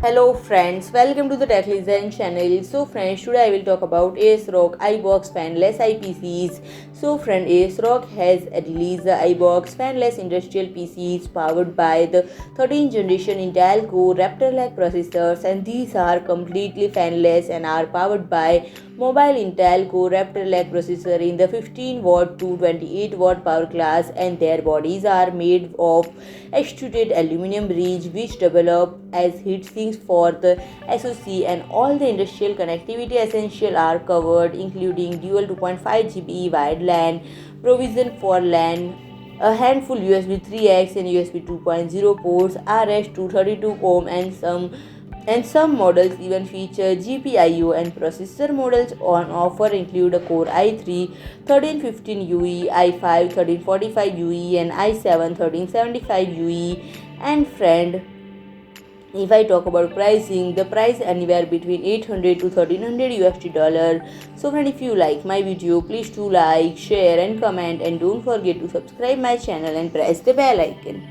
Hello friends, welcome to the Tech Listen channel. So friends, today I will talk about ASRock iBOX Fanless IPCs. So friend, ASRock has released the iBOX Fanless Industrial PCs powered by the 13th generation Intel Core Raptor Lake processors, and these are completely fanless and are powered by mobile Intel Core Raptor Lake processor in the 15 watt to 28 watt power class, and their bodies are made of extruded aluminium bridge which develop as heatsinks for the SoC, and all the industrial connectivity essential are covered, including dual 2.5 GB wide LAN, provision for LAN, a handful USB 3X and USB 2.0 ports, RS232 COM, and some models even feature GPIO, and processor models on offer include a Core i3 1315UE, i5 1345UE, and i7 1375UE. And friend, if I talk about pricing, the price anywhere between 800 to 1300 USD dollar. So friend, if you like my video, please do like, share and comment, and don't forget to subscribe my channel and press the bell icon.